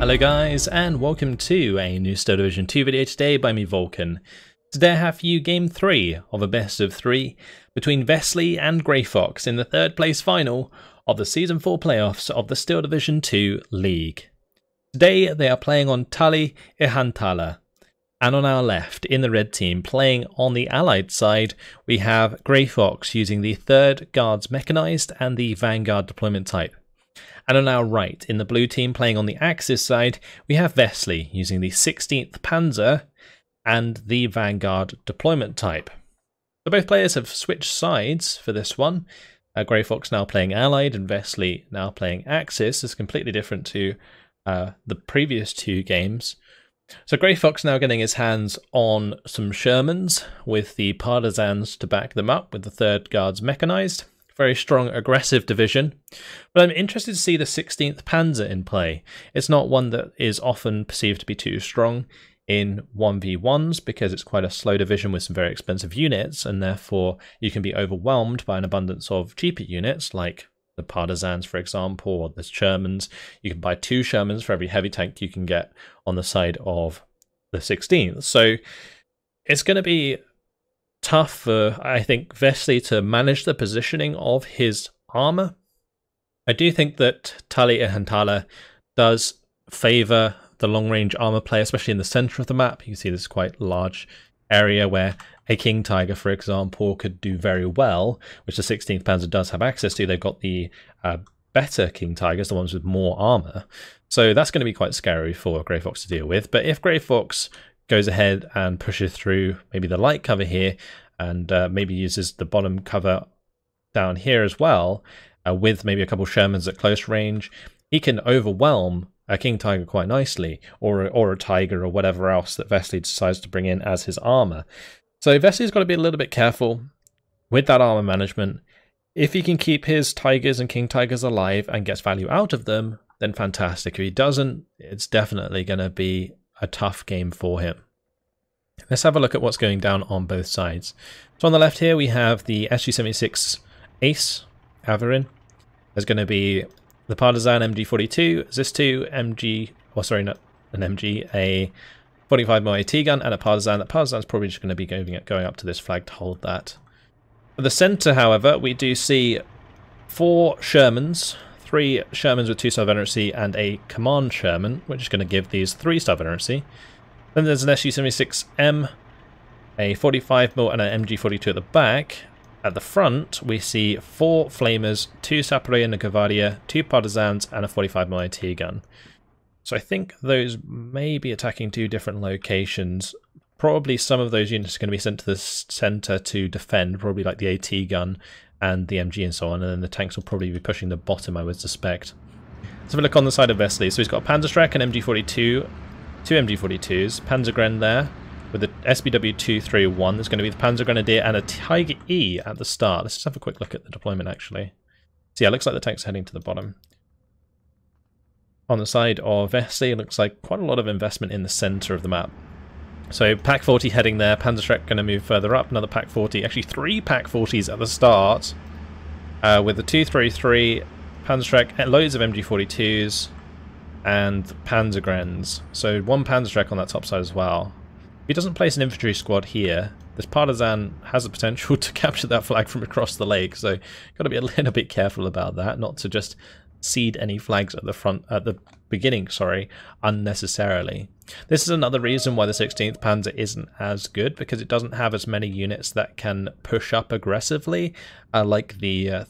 Hello guys, and welcome to a new Star Division 2 video today by me, Vulcan. Today I have for you game 3 of a best of 3 between Vesely and Grey Fox in the third place final of the Season 4 playoffs of the Steel Division 2 League. Today they are playing on Tali, Ihantala, and on our left in the red team playing on the allied side we have Grey Fox using the 3rd Guards Mechanized and the Vanguard deployment type. And on our right, in the blue team playing on the Axis side, we have Vesely using the 16th Panzer and the Vanguard deployment type. So both players have switched sides for this one. Grey Fox now playing Allied and Vesely now playing Axis. Is completely different to the previous two games. So Grey Fox now getting his hands on some Shermans with the Partisans to back them up with the 3rd Guards Mechanized. Very strong aggressive division, but I'm interested to see the 16th Panzer in play. It's not one that is often perceived to be too strong in 1v1s because it's quite a slow division with some very expensive units, and therefore you can be overwhelmed by an abundance of cheaper units like the Partisans, for example, or the Shermans. You can buy 2 Shermans for every heavy tank you can get on the side of the 16th. So it's going to be tough for, I think, Vesely to manage the positioning of his armor. I do think that Tali Ihantala does favor the long-range armor play, especially in the center of the map. You can see this quite large area where a King Tiger, for example, could do very well, which the 16th Panzer does have access to. They've got the better King Tigers, the ones with more armor. So that's going to be quite scary for Grey Fox to deal with. But if Grey Fox goes ahead and pushes through maybe the light cover here and maybe uses the bottom cover down here as well, with maybe a couple Shermans at close range, he can overwhelm a King Tiger quite nicely, or a Tiger or whatever else that Vesely decides to bring in as his armor. So Vesely's got to be a little bit careful with that armor management. If he can keep his Tigers and King Tigers alive and gets value out of them, then fantastic. If he doesn't, it's definitely going to be a tough game for him. Let's have a look at what's going down on both sides. So on the left here we have the SG-76 Ace Averin. There's going to be the Partisan MG42, ZIS-2, MG, or sorry, not an MG, a 45mm AT gun, and a Partisan. That Partisan's probably just going to be going up to this flag to hold that. For the center, however, we do see 4 Shermans, 3 Shermans with 2-star veterancy, and a Command Sherman, which is going to give these 3-star veterancy. Then there's an SG-76M, a 45mm and an MG42 at the back. At the front, we see 4 Flamers, 2 Sapere and a Guardia, 2 Partisans, and a 45mm AT gun. So I think those may be attacking 2 different locations. Probably some of those units are going to be sent to the center to defend, probably like the AT gun and the MG and so on, and then the tanks will probably be pushing the bottom, I would suspect. Let's have a look on the side of Vesely. So he's got a Panzerstreck, an MG42, 2 MG42s, Panzergren there, with the SBW-231. There's going to be the Panzer Grenadier and a Tiger E at the start. Let's just have a quick look at the deployment, actually. So yeah, it looks like the tank's heading to the bottom. On the side of Vesely, it looks like quite a lot of investment in the center of the map. So Pack 40 heading there, Panzerstreck going to move further up, another Pack 40, actually 3 Pack 40s at the start, with the 233, Panzerstreck, loads of MG42s, and Panzergrens. So 1 Panzerstreck on that top side as well. If he doesn't place an infantry squad here, this Partisan has the potential to capture that flag from across the lake, so got to be a little bit careful about that, not to just cede any flags at the beginning, unnecessarily. This is another reason why the 16th Panzer isn't as good, because it doesn't have as many units that can push up aggressively like the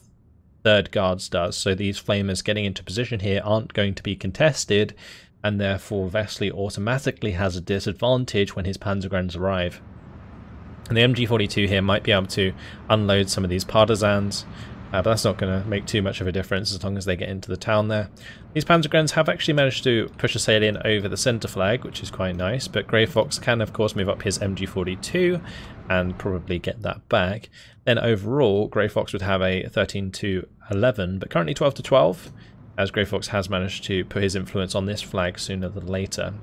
3rd Guards does. So these Flamers getting into position here aren't going to be contested, and therefore Vesely automatically has a disadvantage when his Panzergrens arrive. And the MG42 here might be able to unload some of these Partisans, but that's not going to make too much of a difference as long as they get into the town there. These Panzergrens have actually managed to push a salient over the center flag, which is quite nice, but Grey Fox can of course move up his MG42 and probably get that back. Then overall, Grey Fox would have a 13-11, but currently 12-12, as Grey Fox has managed to put his influence on this flag sooner than later.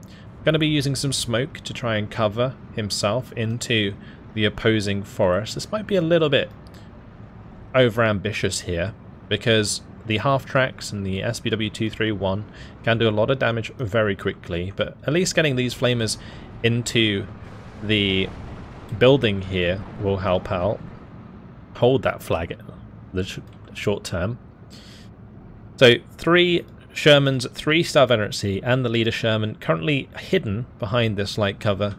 Going to be using some smoke to try and cover himself into the opposing forest. This might be a little bit over ambitious here, because the half-tracks and the SPW231 can do a lot of damage very quickly, but at least getting these flamers into the building here will help out. Hold that flag at the short term. So 3 Shermans, 3-star veterancy, and the leader Sherman currently hidden behind this light cover.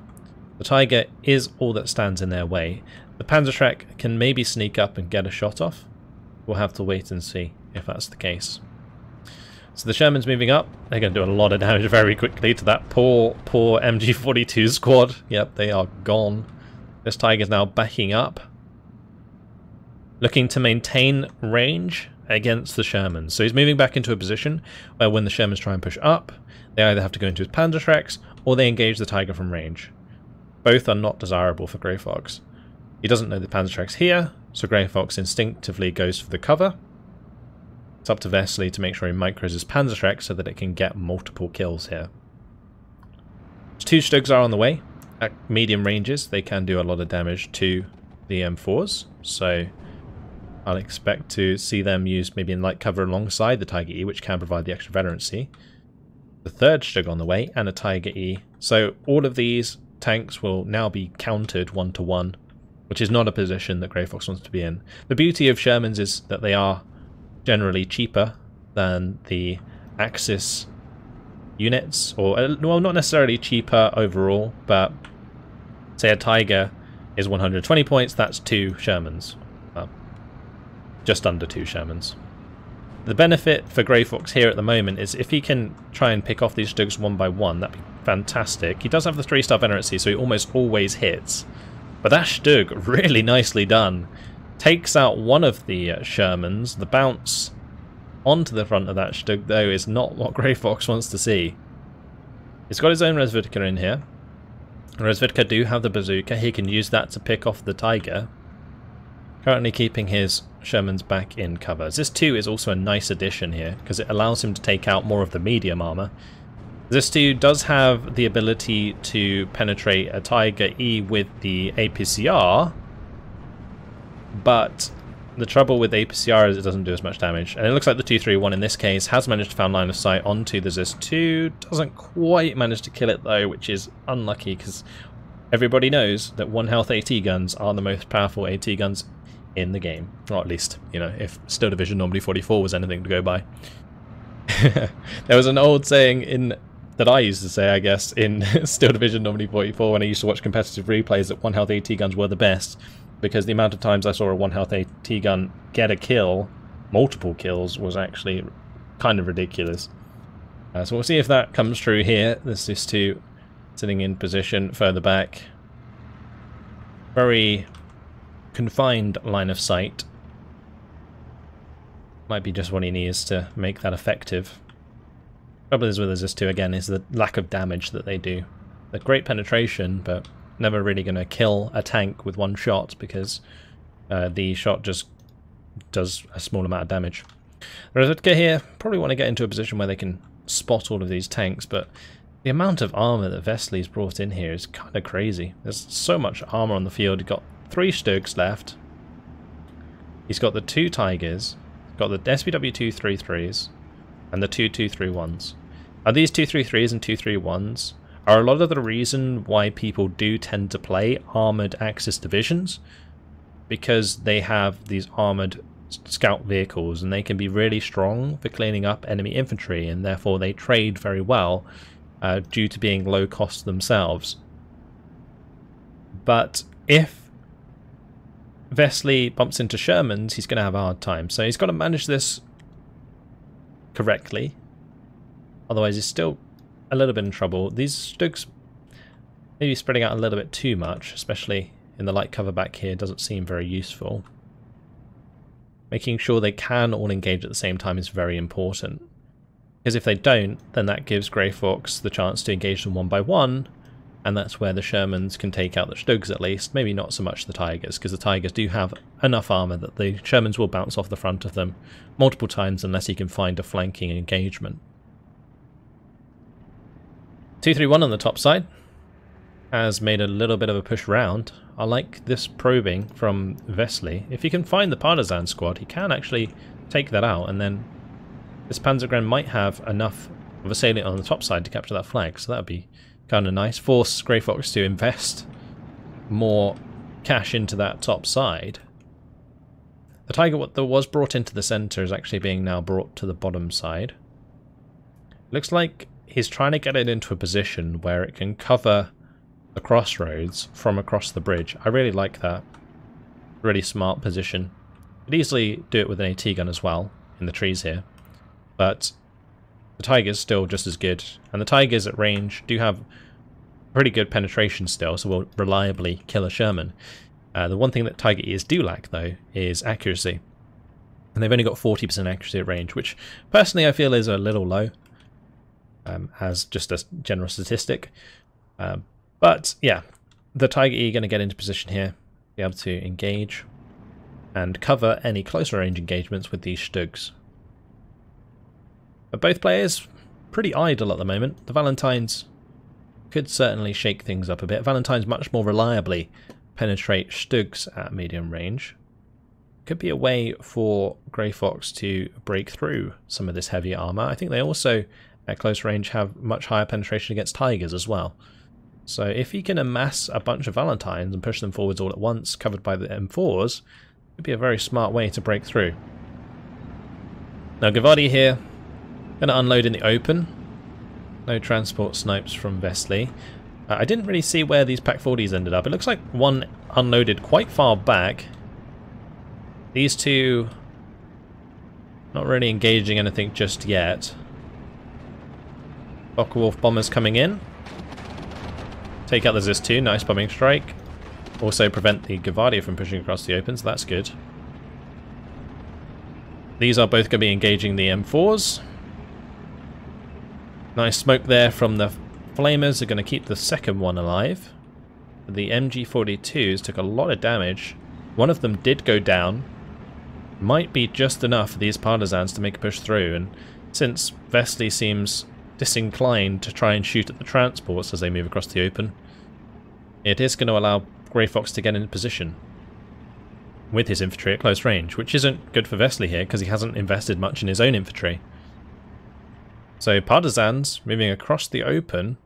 The Tiger is all that stands in their way. The Panzer can maybe sneak up and get a shot off. We'll have to wait and see if that's the case. So the Sherman's moving up. They're going to do a lot of damage very quickly to that poor MG42 squad. Yep, they are gone. This Tiger's now backing up, looking to maintain range against the Shermans. So he's moving back into a position where when the Shermans try and push up, they either have to go into his Panzer or they engage the Tiger from range. Both are not desirable for Grey Fox. He doesn't know the Panzer here, so Grey Fox instinctively goes for the cover. It's up to Vesely to make sure he micros his Panzer so that it can get multiple kills here. 2 Stugs are on the way. At medium ranges, they can do a lot of damage to the M4s, so I'll expect to see them used maybe in light cover alongside the Tiger E, which can provide the extra veterancy. The 3rd Stug on the way, and a Tiger E. So all of these tanks will now be countered 1-to-1, which is not a position that Grey Fox wants to be in. The beauty of Shermans is that they are generally cheaper than the Axis units, or, well, not necessarily cheaper overall, but say a Tiger is 120 points, that's 2 Shermans. Well, just under 2 Shermans. The benefit for Grey Fox here at the moment is if he can try and pick off these Stugs one by one, that'd be fantastic. He does have the 3-star veterancy, so he almost always hits. But that Stug, really nicely done, takes out one of the Shermans. The bounce onto the front of that Stug, though, is not what Grey Fox wants to see. He's got his own Resvidka in here. Resvidka do have the bazooka. He can use that to pick off the Tiger. Currently keeping his Shermans back in cover. This 2 is also a nice addition here, because it allows him to take out more of the medium armor. This 2 does have the ability to penetrate a Tiger E with the APCR, but the trouble with APCR is it doesn't do as much damage. And it looks like the 231 in this case has managed to find line of sight onto the ZIS-2. Doesn't quite manage to kill it though, which is unlucky because everybody knows that 1 health AT guns are the most powerful AT guns in the game. Or at least, you know, if Steel Division Normally 44 was anything to go by. There was an old saying that I used to say, I guess, in Steel Division Normally 44 when I used to watch competitive replays that 1 health AT guns were the best, because the amount of times I saw a 1 health AT gun get a kill, multiple kills, was actually kind of ridiculous. So we'll see if that comes true here. This is 2 sitting in position further back. Very confined line of sight. Might be just what he needs to make that effective. Trouble is with this 2 again is the lack of damage that they do. They're great penetration, but never really going to kill a tank with 1 shot because the shot just does a small amount of damage. Resvidka here probably want to get into a position where they can spot all of these tanks, but the amount of armor that Vesely's brought in here is kind of crazy. There's so much armor on the field. He's got 3 Stugs left. He's got the 2 Tigers, got the SPW233s, and the 2 231s. And these 233s and 231s are a lot of the reason why people do tend to play armoured Axis divisions, because they have these armoured scout vehicles and they can be really strong for cleaning up enemy infantry, and therefore they trade very well due to being low cost themselves. But if Vesely bumps into Shermans, he's going to have a hard time, so he's got to manage this correctly, otherwise he's still a little bit in trouble. These Stugs maybe spreading out a little bit too much, especially in the light cover back here, doesn't seem very useful. Making sure they can all engage at the same time is very important, because if they don't, then that gives Grey Fox the chance to engage them one by one, and that's where the Shermans can take out the Stugs at least. Maybe not so much the Tigers, because the Tigers do have enough armor that the Shermans will bounce off the front of them multiple times unless he can find a flanking engagement. 231 on the top side has made a little bit of a push round. I like this probing from Vesely. If he can find the partisan squad, he can actually take that out and then this Panzer might have enough of a salient on the top side to capture that flag, so that would be kind of nice. Force Grey Fox to invest more cash into that top side. The Tiger that was brought into the centre is actually being now brought to the bottom side. Looks like he's trying to get it into a position where it can cover the crossroads from across the bridge. I really like that. Really smart position. Could easily do it with an AT gun as well in the trees here. But the Tiger's still just as good. And the Tigers at range do have pretty good penetration still, so will reliably kill a Sherman. The one thing that Tiger Ears do lack, though, is accuracy. And they've only got 40% accuracy at range, which personally I feel is a little low, as just a general statistic. But yeah, the Tiger E going to get into position here, be able to engage and cover any closer range engagements with these Stugs. But both players pretty idle at the moment. The Valentines could certainly shake things up a bit. Valentines much more reliably penetrate Stugs at medium range. Could be a way for Grey Fox to break through some of this heavy armour. I think they also, at close range, have much higher penetration against Tigers as well. So if he can amass a bunch of Valentines and push them forwards all at once, covered by the M4s, it would be a very smart way to break through. Now Gavardi here, going to unload in the open. No transport snipes from Vesely. I didn't really see where these Pak-40s ended up. It looks like one unloaded quite far back. These two not really engaging anything just yet. Focke-Wulf bombers coming in. Take out the Zis-2, nice bombing strike. Also prevent the Gavardia from pushing across the open, so that's good. These are both going to be engaging the M4s. Nice smoke there from the Flamers, are going to keep the second one alive. The MG42s took a lot of damage. One of them did go down. Might be just enough for these partisans to make a push through, and since Vesely seems disinclined to try and shoot at the transports as they move across the open, it is going to allow Grey Fox to get in position with his infantry at close range, which isn't good for Vesely here because he hasn't invested much in his own infantry. So partisans moving across the open.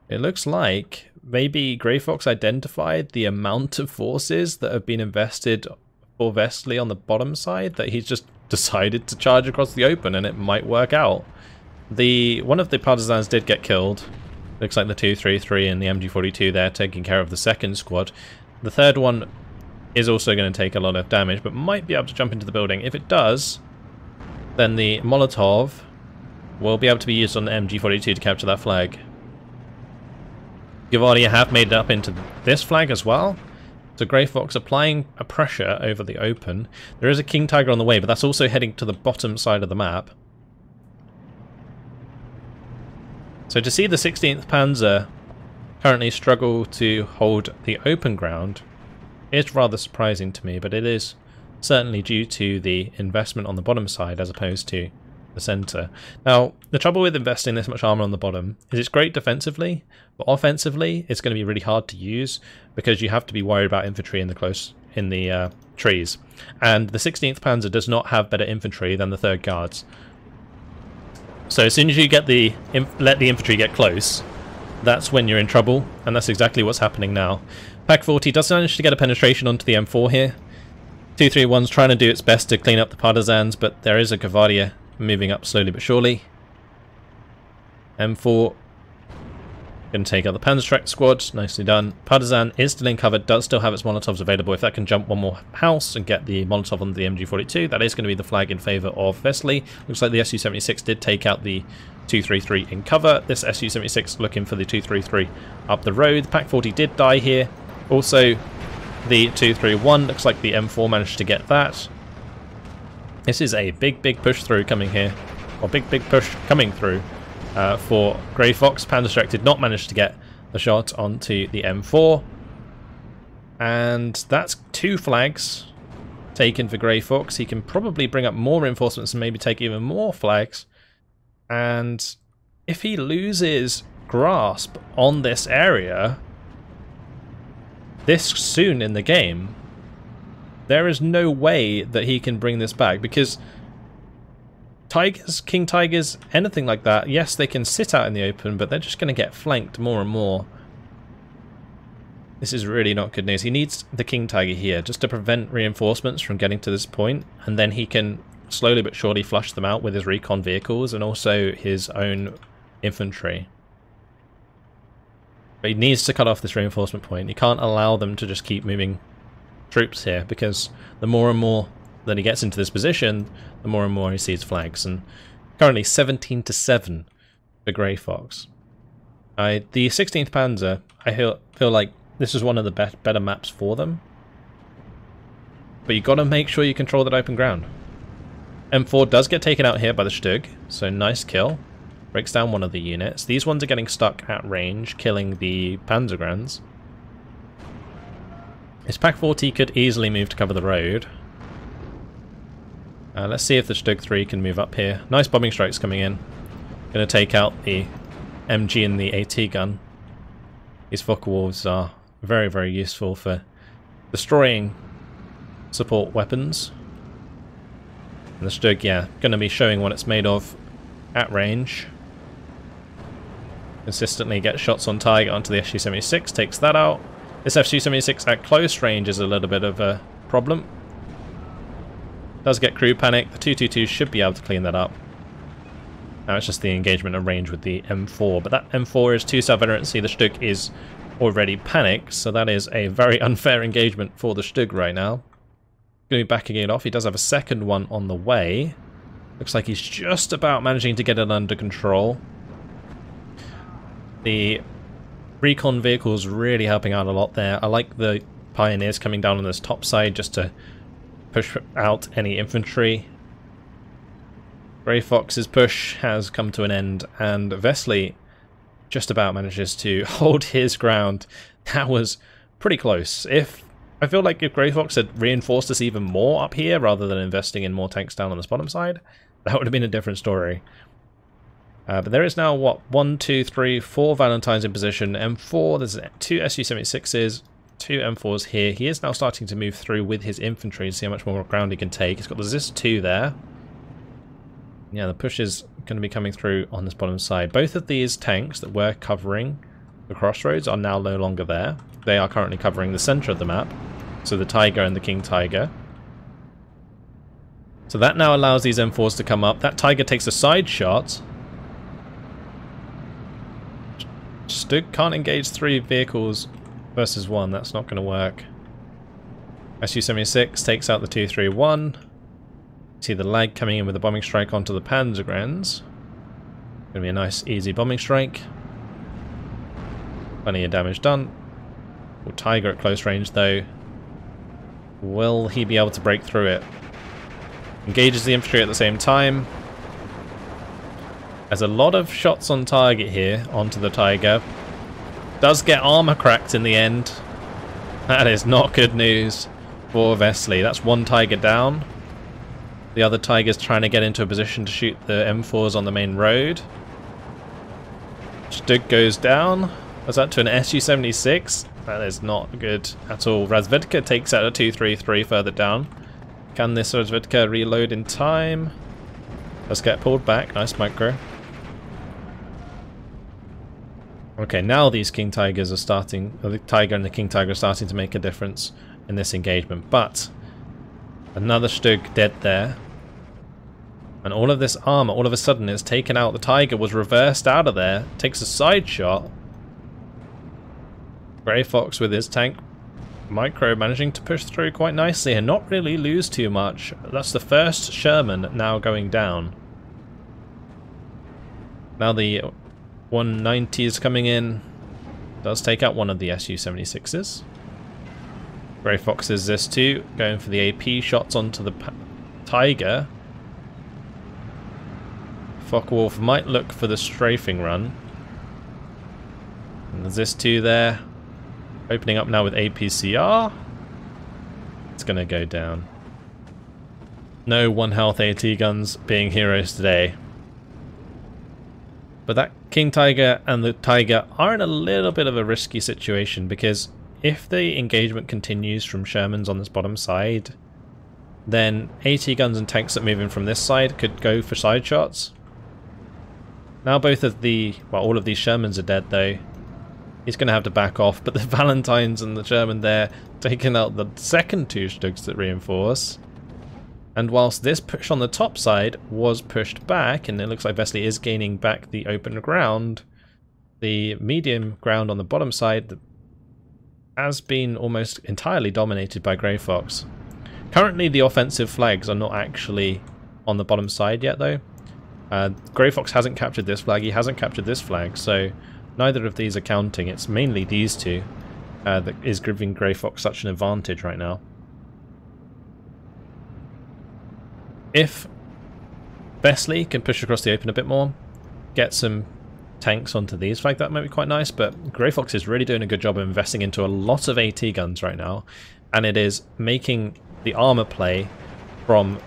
It looks like maybe Grey Fox identified the amount of forces that have been invested for Vesely on the bottom side, that he's just decided to charge across the open, and it might work out. One of the partisans did get killed. Looks like the 233 and the MG42 there taking care of the second squad. The third one is also going to take a lot of damage, but might be able to jump into the building. If it does, then the Molotov will be able to be used on the MG42 to capture that flag. Gavardia have made it up into this flag as well. So Grey Fox applying a pressure over the open. There is a King Tiger on the way, but that's also heading to the bottom side of the map. So to see the 16th Panzer currently struggle to hold the open ground is rather surprising to me, but it is certainly due to the investment on the bottom side as opposed to the centre. Now, the trouble with investing this much armour on the bottom is it's great defensively, but offensively it's going to be really hard to use because you have to be worried about infantry in the trees. And the 16th Panzer does not have better infantry than the 3rd Guards. So as soon as you get let the infantry get close, that's when you're in trouble, and that's exactly what's happening now. Pak-40 does manage to get a penetration onto the M4 here. 231's trying to do its best to clean up the partisans, but there is a Gavardia moving up slowly but surely. M4 going to take out the Panzer squad. Nicely done. Partisan is still in cover, does still have its Molotovs available. If that can jump one more house and get the Molotov on the MG42, that is going to be the flag in favour of Vesely. Looks like the Su-76 did take out the 233 in cover. This Su-76 looking for the 233 up the road. The Pak-40 did die here. Also, the 231, looks like the M4 managed to get that. This is a big push through coming here. Or big push coming through for Grey Fox. Panzer did not manage to get the shot onto the M4. And that's 2 flags taken for Grey Fox. He can probably bring up more reinforcements and maybe take even more flags. And if he loses grasp on this area this soon in the game, there is no way that he can bring this back, because Tigers, King Tigers, anything like that, yes, they can sit out in the open, but they're just going to get flanked more and more. This is really not good news. He needs the King Tiger here just to prevent reinforcements from getting to this point, and then he can slowly but surely flush them out with his recon vehicles and also his own infantry. But he needs to cut off this reinforcement point. He can't allow them to just keep moving troops here, because the more and more that he gets into this position, the more and more he sees flags. And currently 17-7 for Grey Fox. The 16th Panzer, I feel like this is one of the better maps for them. But you got to make sure you control that open ground. M4 does get taken out here by the Stug, so nice kill. Breaks down one of the units. These ones are getting stuck at range, killing the Panzergrands. His Pak 40 could easily move to cover the road. Let's see if the Stug 3 can move up here. Nice bombing strikes coming in. Going to take out the MG and the AT gun. These Focke-Wulfs are very, very useful for destroying support weapons. And the Stug, yeah, going to be showing what it's made of at range. Consistently gets shots on target onto the Su-76, takes that out. This Su-76 at close range is a little bit of a problem. Does get crew panic. The 222 should be able to clean that up. Now it's just the engagement at range with the M4, but that M4 is 2 self-veterancy. The Stug is already panicked, so that is a very unfair engagement for the Stug right now. Going to be backing it off. He does have a second one on the way. Looks like he's just about managing to get it under control. The recon vehicle's really helping out a lot there. I like the Pioneers coming down on this top side just to push out any infantry. Grey Fox's push has come to an end, and Vesely just about manages to hold his ground. That was pretty close. I feel like if Grey Fox had reinforced us even more up here rather than investing in more tanks down on this bottom side, that would have been a different story. But there is now, what, 1, 2, 3, 4 Valentines in position. M4, there's 2 Su-76s, 2 M4s here. He is now starting to move through with his infantry to see how much more ground he can take. He's got the ZIS-2 there. Yeah, the push is going to be coming through on this bottom side. Both of these tanks that were covering the crossroads are now no longer there. They are currently covering the center of the map. So the Tiger and the King Tiger. So that now allows these M4s to come up. That Tiger takes a side shot. Stug can't engage 3 vehicles versus 1. That's not going to work. Su-76 takes out the 231. See the lag coming in with a bombing strike onto the Panzergrands. Going to be a nice, easy bombing strike. Plenty of damage done. Well, Tiger at close range, though. Will he be able to break through it? Engages the infantry at the same time. There's a lot of shots on target here onto the Tiger. Does get armor cracked in the end. That is not good news for Vesely. That's 1 Tiger down. The other Tiger's trying to get into a position to shoot the M4s on the main road. Stug goes down. Was that to an Su-76? That is not good at all. Razvedka takes out a 233 further down. Can this Razvedka reload in time? Let's get pulled back. Nice micro. Okay, now these King Tigers are starting, the Tiger and the King Tiger are starting to make a difference in this engagement. But another Stug dead there. And all of this armor, all of a sudden, is taken out. The Tiger was reversed out of there. Takes a side shot. Grey Fox with his tank micro managing to push through quite nicely and not really lose too much. That's the first Sherman now going down. Now the 190 is coming in. Does take out one of the Su-76s. Grey Fox is this too, going for the AP shots onto the Tiger. Focke-Wulf might look for the strafing run. And there's this too there. Opening up now with APCR. It's going to go down. No 1 health AT guns being heroes today. But that King Tiger and the Tiger are in a little bit of a risky situation, because if the engagement continues from Shermans on this bottom side, then AT guns and tanks that move in from this side could go for side shots. Now both of the, well, all of these Shermans are dead though. He's going to have to back off, but the Valentines and the Sherman there taking out the second two Stugs that reinforce. And whilst this push on the top side was pushed back, and it looks like Vesely is gaining back the open ground, the medium ground on the bottom side has been almost entirely dominated by Grey Fox. Currently the offensive flags are not actually on the bottom side yet though. Grey Fox hasn't captured this flag, he hasn't captured this flag, so neither of these are counting. It's mainly these two that is giving Grey Fox such an advantage right now. If Vesely can push across the open a bit more, get some tanks onto these flags, that might be quite nice, but Grey Fox is really doing a good job of investing into a lot of AT guns right now, and it is making the armor play from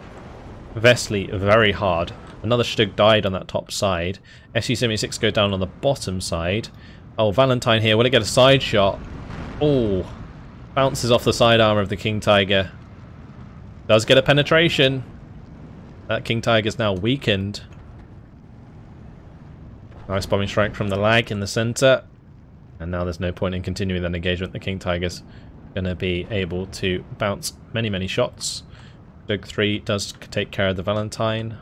Vesely very hard. Another Stug died on that top side. SU-76 go down on the bottom side. Oh, Valentine here, will it get a side shot? Oh, bounces off the side armor of the King Tiger. Does get a penetration. That King Tiger is now weakened. Nice bombing strike from the lag in the center. And now there's no point in continuing that engagement. The King Tiger's going to be able to bounce many, many shots. Stug 3 does take care of the Valentine.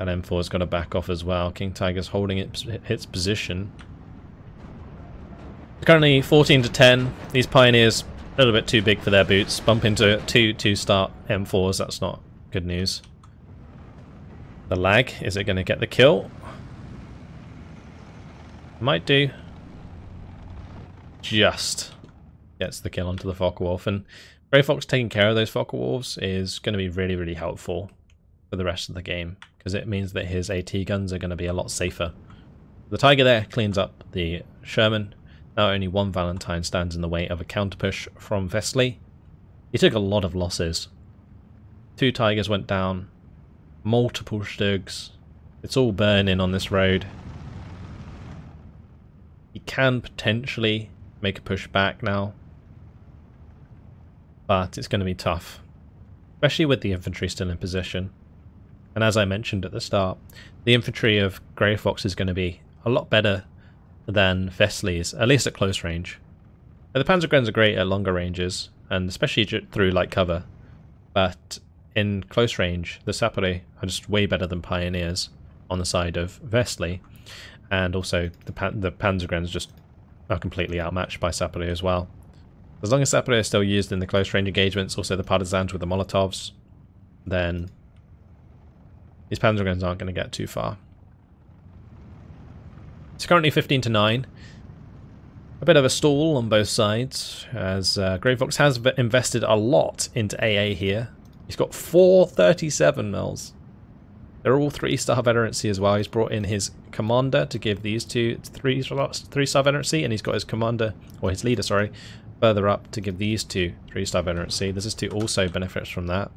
And M4's got to back off as well. King Tiger's holding its position. Currently 14 to 10. These Pioneers a little bit too big for their boots. Bump into two start M4s. That's not good news. The lag. Is it going to get the kill? Might do. Just gets the kill onto the Focke-Wulf. And Grey Fox taking care of those Focke-Wulfs is going to be really, really helpful for the rest of the game, because it means that his AT guns are going to be a lot safer. The Tiger there cleans up the Sherman. Now only one Valentine stands in the way of a counter push from Vesely. He took a lot of losses. 2 Tigers went down, multiple Stugs. It's all burning on this road. He can potentially make a push back now, but it's going to be tough, especially with the infantry still in position. And as I mentioned at the start, the infantry of Grey Fox is going to be a lot better than Vesely's, at least at close range. The Panzergrens are great at longer ranges, and especially through light cover, but in close range, the Sapere are just way better than Pioneers on the side of Vesely, and also the Panzergrens just are completely outmatched by Sapere as well. As long as Sapere is still used in the close range engagements, also the Partisans with the Molotovs, then these Panzergrens aren't going to get too far. It's currently 15 to 9. A bit of a stall on both sides, as Grey Fox has invested a lot into AA here. He's got 4 37 mils. They're all 3-star veterancy as well. He's brought in his commander to give these two 3-star veterancy, and he's got his commander, or his leader, sorry, further up to give these two 3-star veterancy. This is to also benefits from that.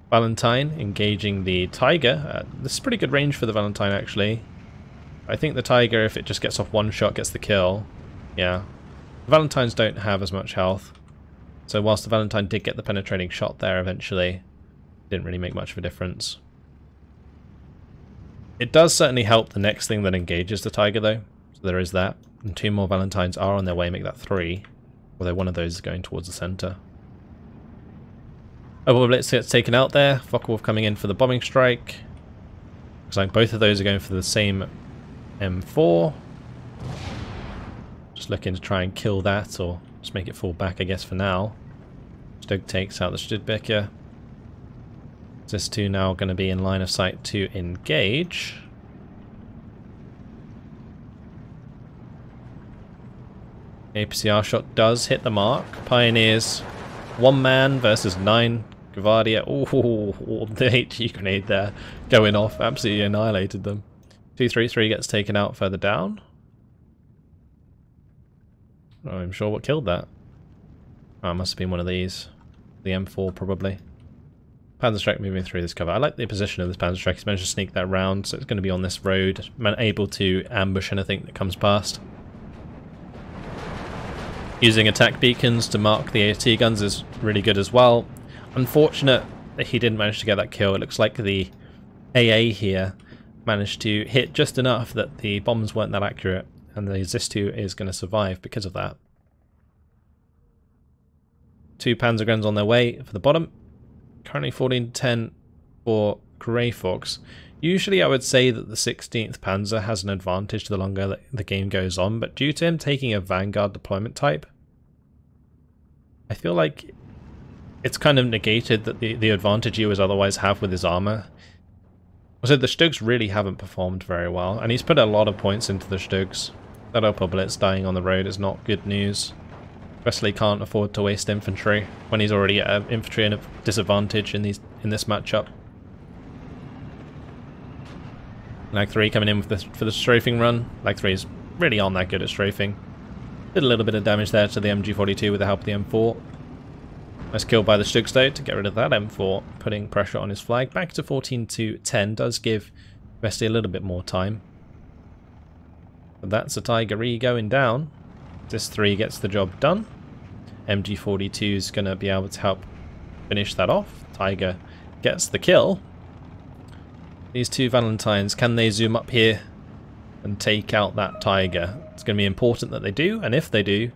Valentine engaging the Tiger. This is pretty good range for the Valentine actually. I think the Tiger, if it just gets off one shot, gets the kill. Yeah. The Valentines don't have as much health. So whilst the Valentine did get the penetrating shot there eventually, it didn't really make much of a difference. It does certainly help the next thing that engages the Tiger though. So there is that. And 2 more Valentines are on their way, make that 3. Although one of those is going towards the centre. Oh, Blitz gets taken out there. Focke-Wulf coming in for the bombing strike. Looks like both of those are going for the same M4. Just looking to try and kill that, or just make it fall back, I guess, for now. Stug takes out the Studebaker. This 2 now going to be in line of sight to engage. APCR shot does hit the mark. Pioneers, 1 man versus 9 Gvardia. Oh, the HE grenade there going off. Absolutely annihilated them. 233 gets taken out further down. Oh, I'm sure what killed that. Oh, it must have been one of these. The M4 probably. Panzer Strike moving through this cover. I like the position of this Panzer Strike. He's managed to sneak that round, so it's going to be on this road. Able to ambush anything that comes past. Using attack beacons to mark the AT guns is really good as well. Unfortunate that he didn't manage to get that kill. It looks like the AA here managed to hit just enough that the bombs weren't that accurate, and the ZIS-2 is going to survive because of that. 2 Panzer guns on their way for the bottom. Currently 14-10 for Grey Fox. Usually I would say that the 16th Panzer has an advantage the longer the game goes on, but due to him taking a Vanguard deployment type, I feel like it's kind of negated that the advantage he would otherwise have with his armor. So the Stugs really haven't performed very well, and he's put a lot of points into the Stugs. That Opel Blitz dying on the road is not good news. Wesley can't afford to waste infantry when he's already at infantry in a disadvantage in this matchup. Lag 3 coming in for the strafing run. Lag 3 is really not that good at strafing. Did a little bit of damage there to the MG42 with the help of the M4. Nice kill by the Stugs though to get rid of that M4, putting pressure on his flag. Back to 14-10 does give Wesley a little bit more time. But that's a Tiger E going down. This 3 gets the job done. MG42 is going to be able to help finish that off. Tiger gets the kill. These 2 Valentines, can they zoom up here and take out that Tiger? It's going to be important that they do, and if they do,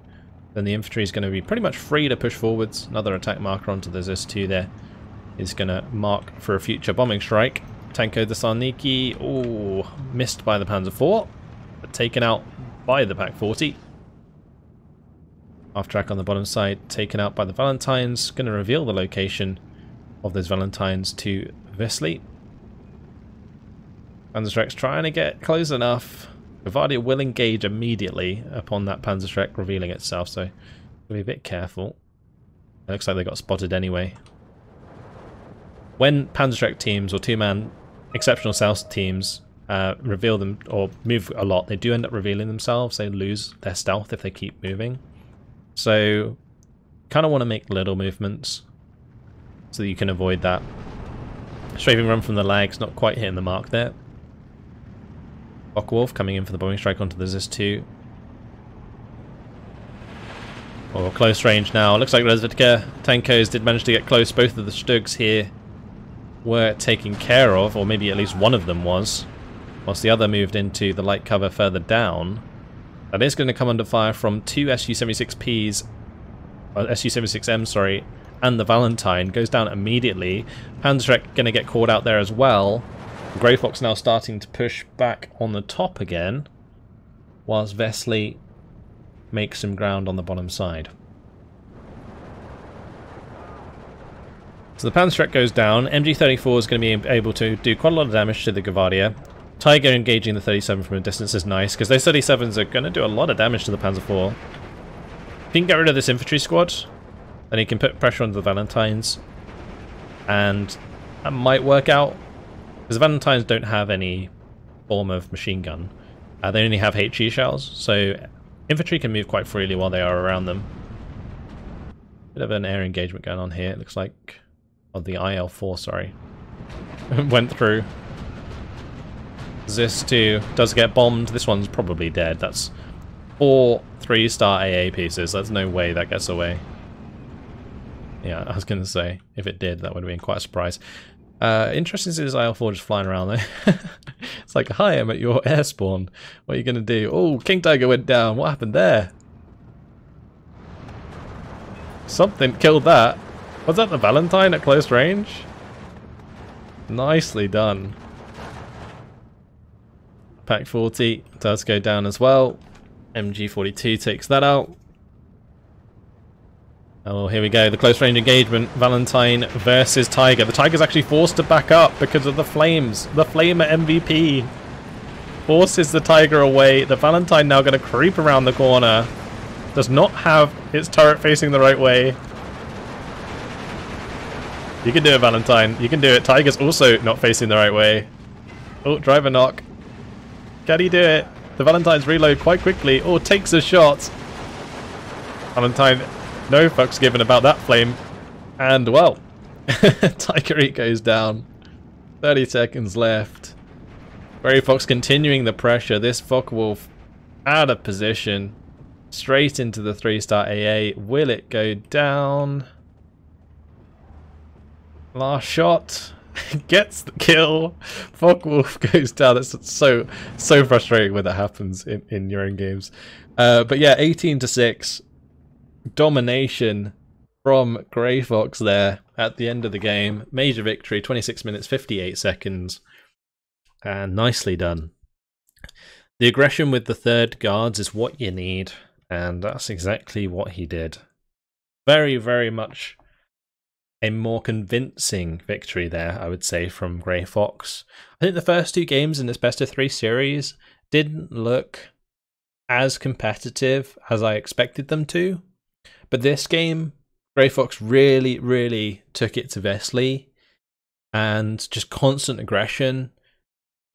then the infantry is going to be pretty much free to push forwards. Another attack marker onto the ZIS-2 there is going to mark for a future bombing strike. Tanko the Sarniki, oh, missed by the Panzer IV, but taken out by the Pak-40. Half track on the bottom side, taken out by the Valentines. Going to reveal the location of those Valentines to Wesley. Panzerschreck's trying to get close enough. Gavardia will engage immediately upon that Panzerschreck revealing itself, so be a bit careful. It looks like they got spotted anyway. When Panzerschreck teams or 2-man exceptional stealth teams reveal them or move a lot, they do end up revealing themselves. They lose their stealth if they keep moving. So kind of want to make little movements so that you can avoid that. Strafing run from the legs, not quite hitting the mark there. Bockwolf coming in for the bombing strike onto the ZIS-2. Or close range now. Looks like Resvitka Tankos did manage to get close. Both of the Stugs here were taken care of, or maybe at least one of them was, whilst the other moved into the light cover further down. That is going to come under fire from 2 Su-76Ps, Su-76M, sorry, and the Valentine. Goes down immediately. Panzerschreck going to get caught out there as well. Grey Fox now starting to push back on the top again, whilst Wesley makes some ground on the bottom side. So the Panzerschreck goes down. MG34 is going to be able to do quite a lot of damage to the Gavardia. Tiger engaging the 37 from a distance is nice, because those 37s are going to do a lot of damage to the Panzer IV. If he can get rid of this infantry squad, then he can put pressure on the Valentines, and that might work out, because the Valentines don't have any form of machine gun. They only have HE shells, so infantry can move quite freely while they are around them. Bit of an air engagement going on here, it looks like. Oh, the IL-4, sorry. Went through. ZIS-2 does get bombed. This one's probably dead. That's 4 3-star AA pieces. There's no way that gets away. Yeah, I was going to say, if it did, that would have been quite a surprise. Interesting to see this IL-4 just flying around though. It's like, hi, I'm at your air spawn. What are you going to do? Oh, King Tiger went down. What happened there? Something killed that. Was that the Valentine at close range? Nicely done. Pak-40 does go down as well. MG42 takes that out. Oh, here we go. The close range engagement. Valentine versus Tiger. The Tiger's actually forced to back up because of the flames. The Flamer MVP forces the Tiger away. The Valentine now going to creep around the corner. Does not have its turret facing the right way. You can do it, Valentine. You can do it. Tiger's also not facing the right way. Oh, driver knock. Can he do it? The Valentine's reload quite quickly. Oh, takes a shot. Valentine, no fucks given about that flame. And, well, Tiger E goes down. 30 seconds left. Grey Fox continuing the pressure. This Focke-Wulf out of position. Straight into the 3-star AA. Will it go down? Last shot. Gets the kill. Focke-Wulf goes down. That's so frustrating when that happens in your own games. But yeah, 18-6. Domination from Grey Fox there at the end of the game. Major victory, 26 minutes, 58 seconds. And nicely done. The aggression with the third guards is what you need. And that's exactly what he did. Very, very much a more convincing victory there, I would say, from Grey Fox. I think the first two games in this best of 3 series didn't look as competitive as I expected them to. But this game, Grey Fox really, really took it to Vesely. And just constant aggression.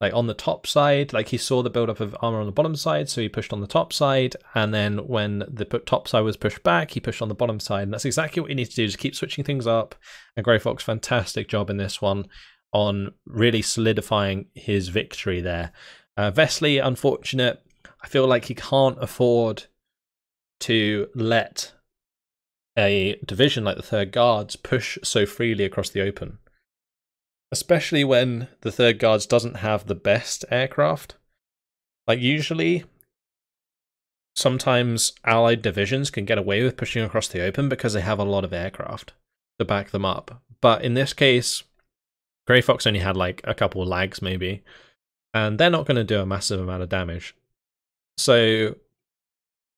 Like on the top side, like he saw the build-up of armor on the bottom side, so he pushed on the top side, and then when the top side was pushed back, he pushed on the bottom side, and that's exactly what you need to do, just keep switching things up. And Grey Fox, fantastic job in this one on really solidifying his victory there. Vesely, unfortunate. I feel like he can't afford to let a division like the Third Guards push so freely across the open. Especially when the Third Guards doesn't have the best aircraft. Like usually, sometimes allied divisions can get away with pushing across the open because they have a lot of aircraft to back them up. But in this case, Grey Fox only had like a couple of lags maybe, and they're not going to do a massive amount of damage. So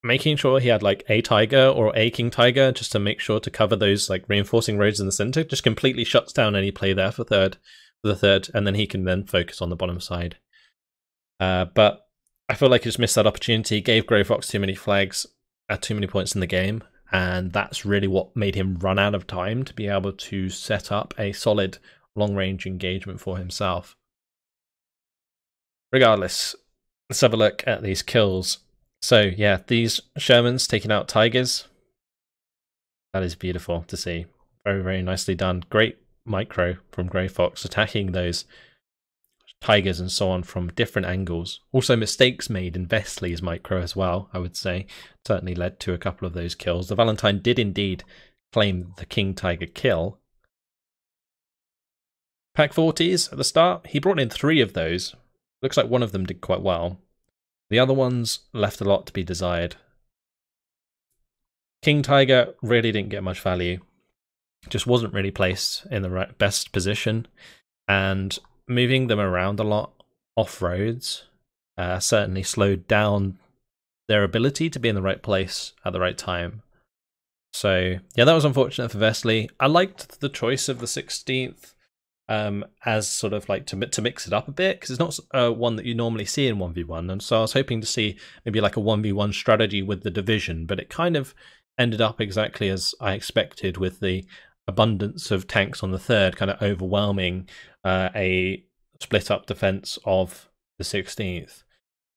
making sure he had like a Tiger or a King Tiger just to make sure to cover those like reinforcing roads in the center just completely shuts down any play there for the third, and then he can then focus on the bottom side. But I feel like he just missed that opportunity, gave Grey Fox too many flags at too many points in the game, and that's really what made him run out of time to be able to set up a solid long-range engagement for himself. Regardless, let's have a look at these kills. So yeah, these Shermans taking out Tigers. That is beautiful to see. Very, very nicely done. Great micro from Grey Fox attacking those Tigers and so on from different angles. Also mistakes made in Vesely's micro as well, I would say. Certainly led to a couple of those kills. The Valentine did indeed claim the King Tiger kill. Pack 40s at the start. He brought in 3 of those. Looks like one of them did quite well. The other ones left a lot to be desired. King Tiger really didn't get much value. Just wasn't really placed in the best position. And moving them around a lot off roads certainly slowed down their ability to be in the right place at the right time. So yeah, that was unfortunate for Vesely. I liked the choice of the 16th. As sort of like to mix it up a bit, because it's not one that you normally see in 1v1, and so I was hoping to see maybe like a 1v1 strategy with the division, but it kind of ended up exactly as I expected, with the abundance of tanks on the third kind of overwhelming a split up defense of the 16th,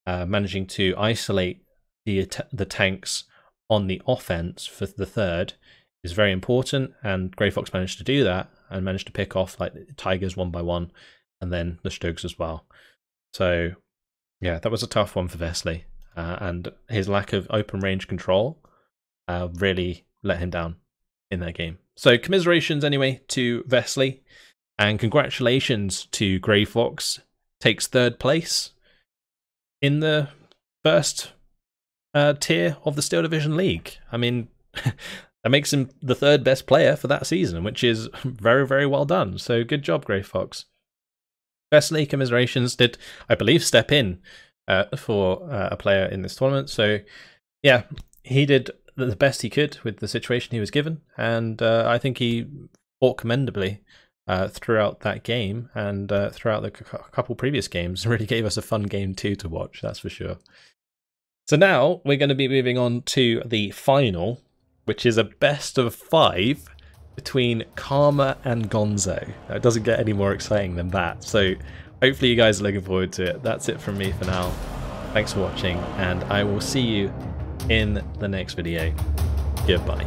managing to isolate the tanks on the offense for the third is very important, and Grey Fox managed to do that and managed to pick off like Tigers one by one, and then the Stugs as well. So yeah, that was a tough one for Vesely, and his lack of open range control really let him down in that game. So commiserations anyway to Vesely, and congratulations to Grey Fox. Takes 3rd place in the first tier of the Steel Division League. I mean, that makes him the 3rd best player for that season, which is very, very well done. So good job, Grey Fox. Vesely, commiserations, did, I believe, step in for a player in this tournament. So yeah, he did the best he could with the situation he was given, and I think he fought commendably throughout that game and throughout the couple previous games. Really gave us a fun game too to watch, that's for sure. So now we're going to be moving on to the final, which is a best of 5 between Karma and Gonzo. It doesn't get any more exciting than that. So hopefully you guys are looking forward to it. That's it from me for now. Thanks for watching, and I will see you in the next video. Goodbye.